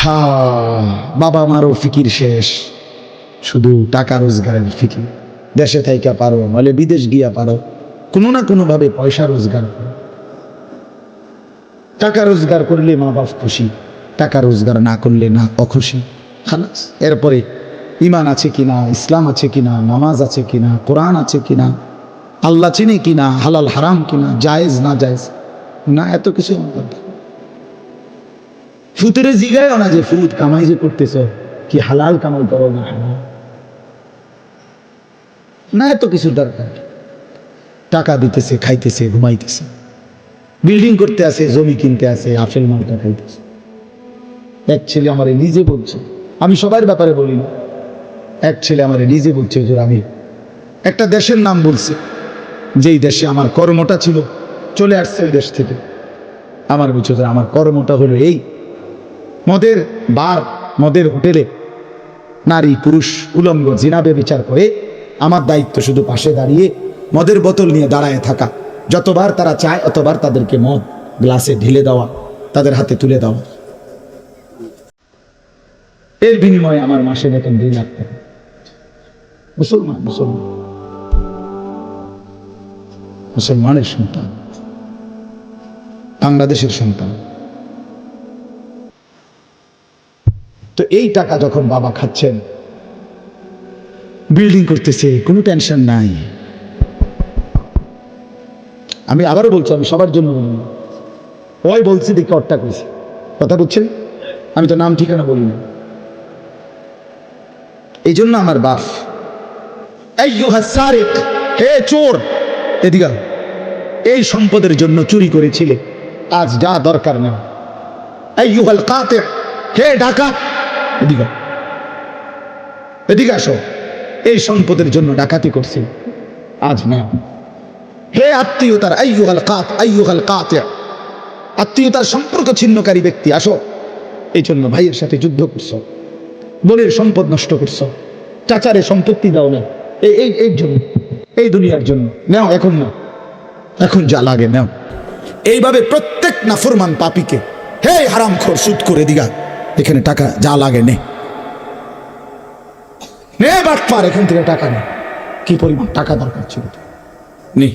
হা, বাবা মারও ফিকির শেষ, শুধু টাকা রোজগারের ফিকির। দেশে থাইকা পারো, নাহলে বিদেশ গিয়া পারো, কোনো না কোনো ভাবে পয়সা রোজগার করো। টাকা রোজগার করলে মা বাপ খুশি, টাকা রোজগার না করলে না অখুশি। খালাস। এরপরে ইমান আছে কিনা, ইসলাম আছে কিনা, নামাজ আছে কিনা, কোরআন আছে কিনা, আল্লাহ চিনি কিনা, হালাল হারাম কিনা, জায়েজ না জায়েজ না, এত কিছু ফুতেরে জিগায়ও না যে ফুদ কামাই যে করতেছ কি হালাল কামাই করো না হারাম না, এত কিছু দরকার। টাকা দিতেছে, খাইতেছে, ঘুমাইতেছে, বিল্ডিং করতে আছে, জমি কিনতে আছে, আপেল মালটা খাইতেছে। এক ছেলে আমারে নিজে বলছে, আমি সবার ব্যাপারে বলি না, এক ছেলে আমারে নিজে বলছে যে আমি একটা দেশের নাম বলছে, যেই দেশে আমার কর্মটা ছিল, চলে আসছে ওই দেশ থেকে। আমার বলছে যে আমার কর্মটা হলো এই মদের বার, মদের হোটেলে নারী পুরুষ উলঙ্গ জিনাবে বিচার করে আমার দায়িত্ব শুধু পাশে দাঁড়িয়ে মদের বোতল নিয়ে দাঁড়ায় থাকা, যতবার তারা চায় অতবার তাদেরকে মদ গ্লাসে ঢেলে দেওয়া, তাদের হাতে তুলে দেওয়া। এর বিনিময়ে আমার মাসে বেতন 2 লাখ টাকা। মুসলমান, মুসলমান, মুসলমানের সন্তান, বাংলাদেশের সন্তান। তো এই টাকা যখন বাবা খাচ্ছেন, বিল্ডিং করতেছে, কোনো টেনশন নাই। আমি আবারও বলছি, আমি সবার জন্য বলি, ওই বলছি দেখে অট্টা করেছি, কথা বুঝছেন? আমি তো নাম ঠিকানা বলি না। এই জন্য আমার বাপ, হে চোর, এদিকে এই সম্পদের জন্য চুরি করেছিলে, আজ যা দরকার না। আইয়ুহাল কাতির, হে ডাকাত, এদিকে এদিকে আসো, এই সম্পদের জন্য ডাকাতি করছি, আজ না। হে আত্মীয়তার, আইয়ুহাল কাতির, আত্মীয়তার সম্পর্ক ছিন্নকারী ব্যক্তি, আসো। এই জন্য ভাইয়ের সাথে যুদ্ধ করছো, বোনের সম্পদ নষ্ট করছো, চাচারে সম্পত্তি দাও না, এই জন্য, এই দুনিয়ার জন্য নাও, এখন না, এখন যা লাগে নাও। এইভাবে প্রত্যেক নাফরমান পাপীকে, হে হারামখোর সুদ করে দিগা, এখানে টাকা যা লাগে নে, নে বাটপার, এখান থেকে টাকা নে, কি পরিমাণ টাকা দরকার ছিল নে।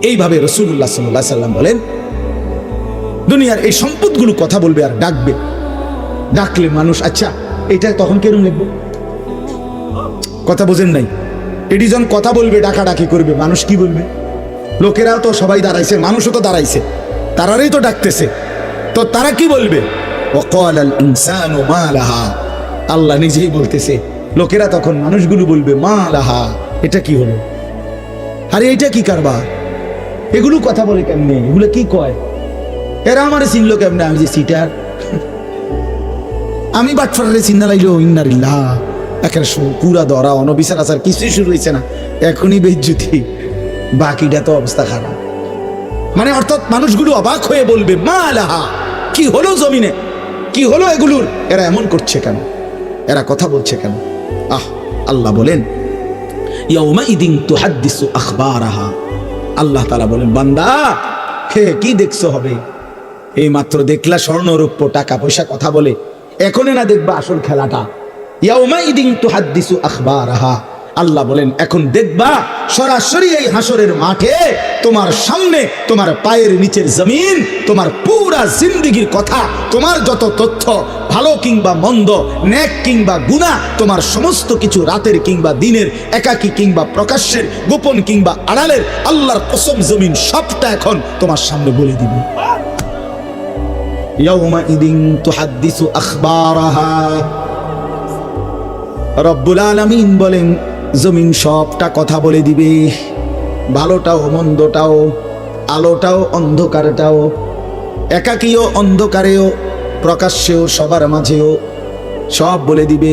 এইভাবে রাসূলুল্লাহ সাল্লাল্লাহু আলাইহি সাল্লাম বলেন, দুনিয়ার এই সম্পদগুলো কথা বলবে আর ডাকবে, ডাকলে মানুষ, আচ্ছা এটা তখন কেরম লিখবো, কথা বোঝেন নাই? এডিজন কথা বলবে, ডাকাডাকি করবে, মানুষ কি বলবে? লোকেরাও তো সবাই দাঁড়াইছে, মানুষও তো দাঁড়াইছে, তারারই তো ডাকতেছে, তো তারা কি বলবে? ওয়াকালাল ইনসানু মা লাহা, আল্লাহ নিজেই বলতেছে, লোকেরা তখন মানুষগুলো বলবে মা লাহা, এটা কি হলো, আরে এটা কি কারবার, এগুলো কথা বলে কেমনে, এগুলো কি কয়, এরা আমারে চিনলো কেমনে, আমি যে সিটার, আমি বাটফারে চিন্না লাইলো, ইন্নারিল্লাহ, একের পুরা ধরা অনবিচার আচার কিছুই শুরু হয়েছে না, এখনই বেজ্জুতি, বাকিটা তো অবস্থা খারাপ। মানে অর্থাৎ মানুষগুলো অবাক হয়ে বলবে মা লাহা, কি হলো জমিনে, কি হলো এগুলোর, এরা এমন করছে কেন, এরা কথা বলছে কেন? আল্লাহ বলেন ইয়াউমাইদিন তুহাদ্দিসু আখবারাহা, আল্লাহ তাআলা বলেন, বান্দা হে কি দেখছো হবে, এই মাত্র দেখলা স্বর্ণ রূপ্য টাকা পয়সা কথা বলে, এখনই না দেখবা আসল খেলাটা। ইয়াউমাইদিন তুহাদ্দিসু আখবারাহা, আল্লাহ বলেন এখন দেখবা সরাসরি এই হাসরের মাঠে তোমার সামনে, তোমার পায়ের নিচের জমিন, তোমার পুরা জিন্দেগির কথা, তোমার যত তথ্য, ভালো কিংবা মন্দ, নেক কিংবা গুনাহ, তোমার সমস্ত কিছু রাতের কিংবা দিনের, একাকী কিংবা প্রকাশ্যের, গোপন কিংবা আড়ালের, আল্লাহর কসম জমিন সবটা এখন তোমার সামনে বলে দিবে। ইয়াউমাইদিন তুহাদ্দিসু আখবারাহা, রব্বুল আলামিন বলেন জমিন সবটা কথা বলে দিবে, ভালোটাও মন্দটাও, আলোটাও অন্ধকারটাও, একাকীও অন্ধকারেও, প্রকাশ্যেও, সবার মাঝেও, সব বলে দিবে।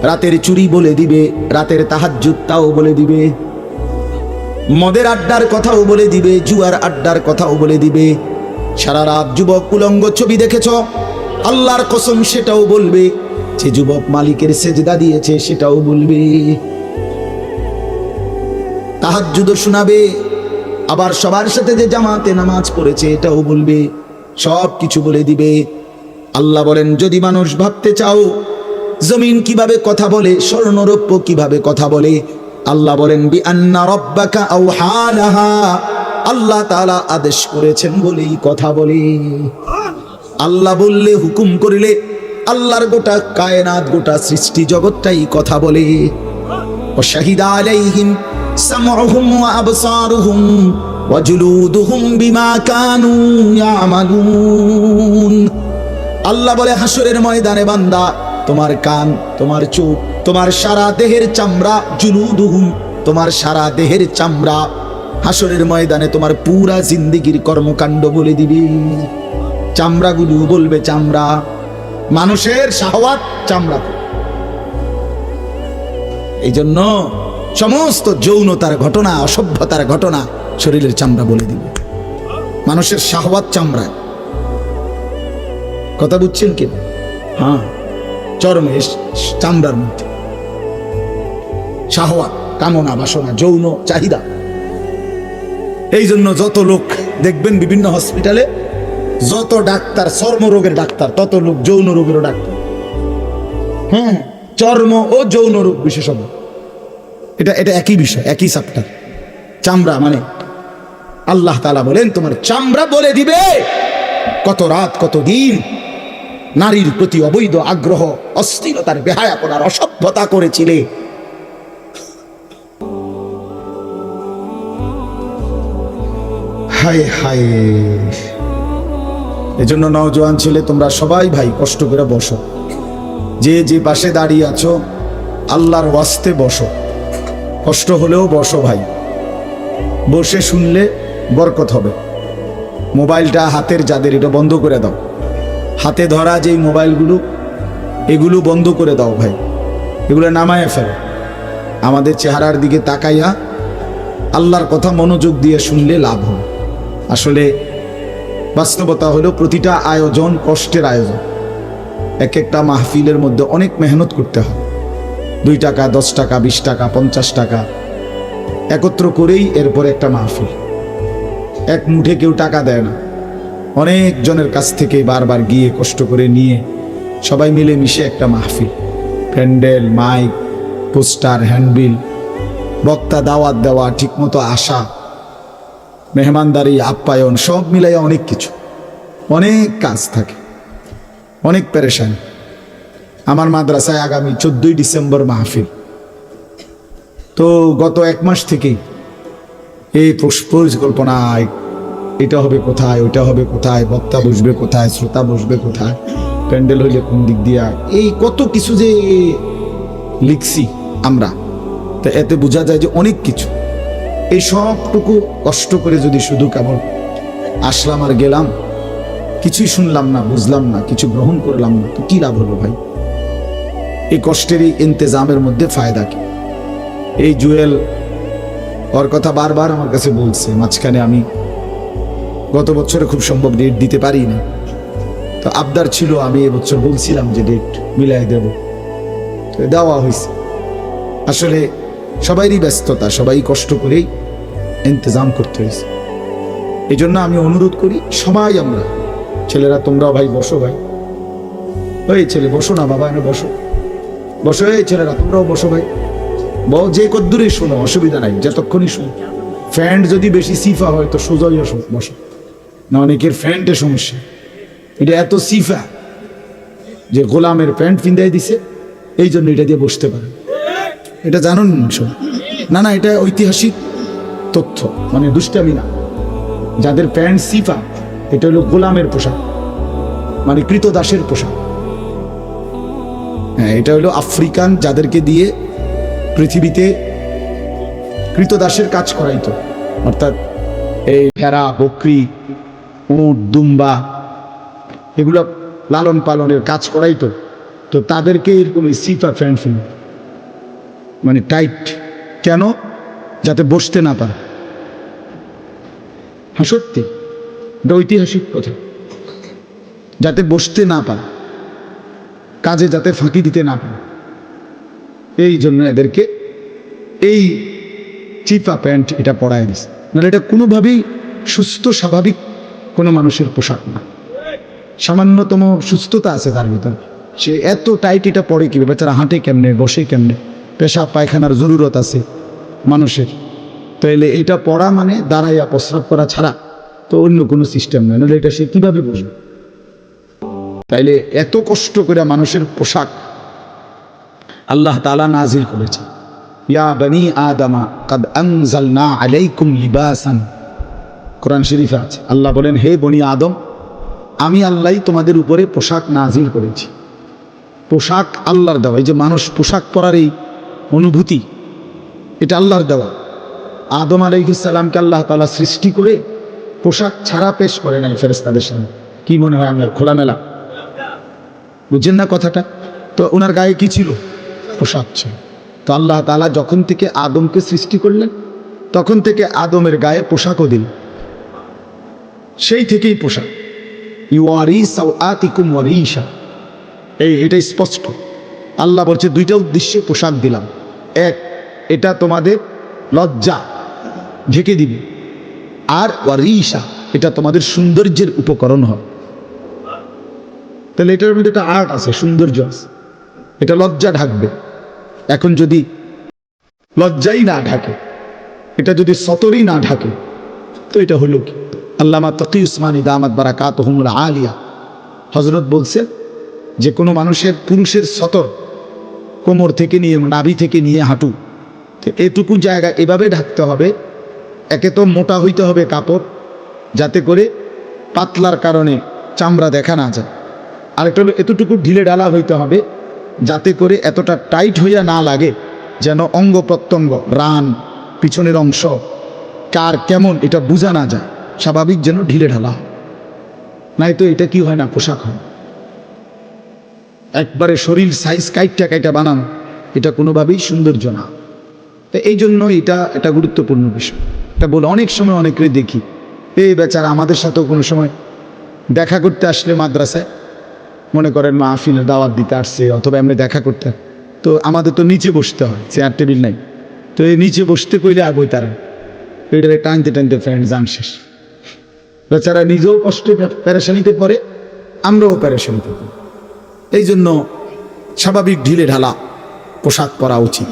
রাতের চুরি বলে দিবে, রাতের তাহাজ্জুদটাও বলে দিবে, মদের আড্ডার কথাও বলে দিবে, জুয়ার আড্ডার কথাও বলে দিবে। সারা রাত যুবক উলঙ্গ ছবি দেখেছ, আল্লাহর কসম সেটাও বলবে, যে যুবক মালিকের সেজদা দিয়েছে সেটাও বলবে, তাহাজ্জুদও শোনাবে, আবার সবার সাথে যে জামাতে নামাজ পড়েছে এটাও বলবে, সব কিছু বলে দিবে। আল্লাহ বলেন, যদি মানুষ ভাবতে চাও জমিন কিভাবে কথা বলে, স্বর্ণরৌপ্য কিভাবে কথা বলে, আল্লাহ বলেন বিআন্না রাব্বাকা আওহা লাহা, আল্লাহ তাআলা আদেশ করেছেন বলেই কথা বলে। আল্লাহ বললে, হুকুম করিলে আল্লাহর গোটা কায়নাত, গোটা সৃষ্টি জগৎটাই কথা বলে। ওয়া শাহিদা আলাইহিম সামউহুম ওয়া আবসারুহুম ওয়া জুলুদুহুম বিমা কানু ইয়ামালুন। আল্লাহ বলে, হাসরের ময়দানে বান্দা, তোমার কান, তোমার চোখ, তোমার সারা দেহের চামড়া, জুলুদুহুম, তোমার সারা দেহের চামড়া হাসরের ময়দানে তোমার পুরা জিন্দেগির কর্মকাণ্ড বলে দিবে। চামড়াগুলো বলবে, চামড়া, মানুষের শাহওয়াত চামড়া। এই জন্য সমস্ত যৌনতার ঘটনা, অসভ্যতার ঘটনা শরীরের চামড়া বলে দিবে। মানুষের শাহওয়াত চামড়া। কথা বুঝছেন কি? হ্যাঁ, চরমে চামড়ার মধ্যে শাহওয়াত, কামনা, বাসনা, যৌন চাহিদা। এই জন্য যত লোক দেখবেন বিভিন্ন হসপিটালে, যত ডাক্তার চর্মরোগের ডাক্তার, তত লোক যৌন রোগেরও ডাক্তার। হ্যাঁ, চর্ম ও যৌন রোগ বিশেষজ্ঞ, এটা একই বিষয়, একই চ্যাপ্টার। চামড়া মানে আল্লাহ তাআলা বলেন, তোমার চামড়া বলে দিবে কত রাত, কত দিন নারীর প্রতি অবৈধ আগ্রহ, অস্থিরতার, বেহায়াপনার, অসভ্যতা করেছিলে। হায় হায়। এজন্য নওজোয়ান ছেলে, তোমরা সবাই ভাই কষ্ট করে বসো, যে যে পাশে দাঁড়িয়ে আছো আল্লাহর ওয়াস্তে বসো, কষ্ট হলেও বসো ভাই, বসে শুনলে বরকত হবে। মোবাইলটা হাতের যাদের, এটা বন্ধ করে দাও। হাতে ধরা যেই মোবাইলগুলো, এগুলো বন্ধ করে দাও ভাই, এগুলো নামায় ফেলো। আমাদের চেহারার দিকে তাকাইয়া আল্লাহর কথা মনোযোগ দিয়ে শুনলে লাভ হবে। আসলে বাস্তবতা হলো, প্রতিটা আয়োজন কষ্টের আয়োজন। এক একটা মাহফিলের মধ্যে অনেক মেহনত করতে হয়। 2 টাকা, 10 টাকা, 20 টাকা, 50 টাকা একত্র করেই এরপর একটা মাহফিল। এক মুঠে কেউ টাকা দেয় না, অনেক জনের কাছ থেকে বারবার গিয়ে কষ্ট করে নিয়ে সবাই মিলে মিশে একটা মাহফিল। প্যান্ডেল, মাইক, পোস্টার, হ্যান্ডবিল, বক্তা, দাওয়াত দেওয়া, ঠিকমতো আসা, মেহমানদারি, আপ্যায়ন, সব মিলাইয়া অনেক কিছু, অনেক কাজ থাকে, অনেক পেরেশানি। আমার মাদ্রাসায় আগামী 14ই ডিসেম্বর মাহফিল। তো গত 1 মাস থেকেই এই পরিকল্পনা, এটা হবে কোথায়, ওইটা হবে কোথায়, বক্তা বসবে কোথায়, শ্রোতা বসবে কোথায়, প্যান্ডেল হইলে কোন দিক দিয়া, এই কত কিছু যে লিখছি আমরা। তা এতে বোঝা যায় যে অনেক কিছু। এই সবটুকু কষ্ট করে যদি শুধু কেবল আসলাম আর গেলাম, কিছুই শুনলাম না, বুঝলাম না, কিছু গ্রহণ করলাম না, তো কি লাভ হলো ভাই? এই কষ্টের এই ইন্তেজামের মধ্যে ফায়দা কি? এই জুয়েল ওর কথা বারবার আমার কাছে বলছে, মাঝখানে আমি গত বছরে খুব সম্ভব ডেট দিতে পারি না, তো আবদার ছিল, আমি এবছর বলছিলাম যে ডেট মিলাই দেব, তো দেওয়া হয়েছে। আসলে সবাইরই ব্যস্ততা, সবাই কষ্ট করেই ইন্তজাম করতে হয়েছে। এই জন্য আমি অনুরোধ করি, সবাই আমরা, ছেলেরা তোমরাও ভাই বসো, ভাই ওই ছেলে বসো না বাবা, এনে বসো, বসো, এই ছেলেরা তোমরাও বসো ভাই, যে কদ্দূরে শোনো, অসুবিধা নাই, যতক্ষণই শোনো। ফ্যান্ট যদি বেশি সিফা হয় তো সোজাই বসো, না অনেকের ফ্যান্টে সমস্যা, এটা এত সিফা যে গোলামের প্যান্ট পিন্দাই দিছে, এই জন্য এটা দিয়ে বসতে পারে। এটা জানুন না? না, এটা ঐতিহাসিক তথ্য, মানে দুষ্টামি না। যাদের প্যান্ট সিফা, এটা হলো গোলামের পোশাক, মানে কৃতদাসের পোশাক। হ্যাঁ, এটা হলো আফ্রিকান, যাদেরকে দিয়ে পৃথিবীতে কৃতদাসের কাজ করাইতো, অর্থাৎ এই ভেড়া, বকরি, উট, দুম্বা, এগুলো লালন পালনের কাজ করাইতো। তো তাদেরকে এরকম সিফা প্যান্ট ফিল, মানে টাইট, কেন? যাতে বসতে না পারে। হ্যাঁ সত্যি, এটা ঐতিহাসিক কথা, যাতে বসতে না পারে, কাজে যাতে ফাঁকি দিতে না পারে, এই জন্য এদেরকে এই চিপা প্যান্ট এটা পরায় দিছে। নাহলে এটা কোনোভাবেই সুস্থ স্বাভাবিক কোনো মানুষের পোশাক না। সামান্যতম সুস্থতা আছে তার ভিতর, সে এত টাইট এটা পড়ে কি বেচারা, হাঁটে কেমনে, বসে কেমনে, পেশাব পায়খানার জরুরত আছে মানুষের, তাইলে এটা পড়া মানে দাঁড়াইয়া প্রস্রাব করা ছাড়া তো অন্য কোনো সিস্টেম নয়, নাহলে এটা সে কীভাবে বুঝবে? তাইলে এত কষ্ট করে মানুষের পোশাক আল্লাহ তাআলা নাজিল করেছে। ইয়া বনি আদমা কাদ আনজালনা আলাইকুম লিবাসান, কোরআন শরীফে আছে। আল্লাহ বলেন, হে বনি আদম, আমি আল্লাহ তোমাদের উপরে পোশাক নাজিল করেছি। পোশাক আল্লাহর দেওয়া। এই যে মানুষ পোশাক পরার এই অনুভূতি, এটা আল্লাহর দেওয়া। আদম আলাইহিস সালামকে আল্লাহ তাআলা সৃষ্টি করে পোশাক ছাড়া পেশ করে নাই ফেরেশতাদের সামনে। কি মনে হয় আপনার? খোলামেলা, বুঝছেন না কথাটা? তো ওনার গায়ে কি ছিল? পোশাক ছিল। তো আল্লাহ তাআলা যখন থেকে আদমকে সৃষ্টি করলেন, তখন থেকে আদমের গায়ে পোশাকও দিল, সেই থেকেই পোশাক। ইউয়ারি সাওআতিকুম ওয়ারিশা, এটা স্পষ্ট। আল্লাহ বলছে দুইটা উদ্দেশ্যে পোশাক দিলাম। এক, এটা তোমাদের লজ্জা ঢেকে দিবে, আর ওয়ারিশা, এটা তোমাদের সৌন্দর্যের উপকরণ হয়। তাহলে এটার মধ্যে একটা আর্ট আছে, সৌন্দর্য আছে, এটা লজ্জা ঢাকবে। এখন যদি লজ্জাই না ঢাকে, এটা যদি সতরই না ঢাকে, তো এটা হলো কি? আল্লামা তকি উসমানী দামাত বারাকাতুহুমুল আলিয়া হযরত বলছেন যে কোনো মানুষের, পুরুষের সতর কোমর থেকে নিয়ে, নাভি থেকে নিয়ে হাঁটু, এটুকু জায়গা এভাবে ঢাকতে হবে। একে তো মোটা হইতে হবে কাপড়, যাতে করে পাতলার কারণে চামড়া দেখা না যায়। আরেকটা হলো এতটুকু ঢিলে ঢালা হইতে হবে, যাতে করে এতটা টাইট হইয়া না লাগে, যেন অঙ্গ প্রত্যঙ্গ, রান, পিছনের অংশ কার কেমন এটা বোঝা না যায়, স্বাভাবিক যেন ঢিলে ঢালা হয়। নাই তো এটা কি হয় না, পোশাক হয় একবারে শরীর সাইজ কাইটা কাইটা বানানো, এটা কোনোভাবেই সৌন্দর্য না। তো এই জন্য এটা গুরুত্বপূর্ণ বিষয়। এটা বলে অনেক সময় অনেকে দেখি, এই বেচারা আমাদের সাথেও কোনো সময় দেখা করতে আসলে মাদ্রাসায়, মনে করেন মাহফিলের দাওয়াত দিতে আসছে, অথবা এমনি দেখা করতে, তো আমাদের তো নিচে বসতে হয়, চেয়ার টেবিল নাই। তো এই নিচে বসতে কইলে আগে তারা এটারে টানতে টানতে ফ্রেন্ড যান শেষ। বেচারা নিজেও কষ্টে প্যারেশানিতে পড়ে, আমরাও প্যারেশানিতে পড়ি। এই জন্য স্বাভাবিক ঢিলে ঢালা পোশাক পরা উচিত।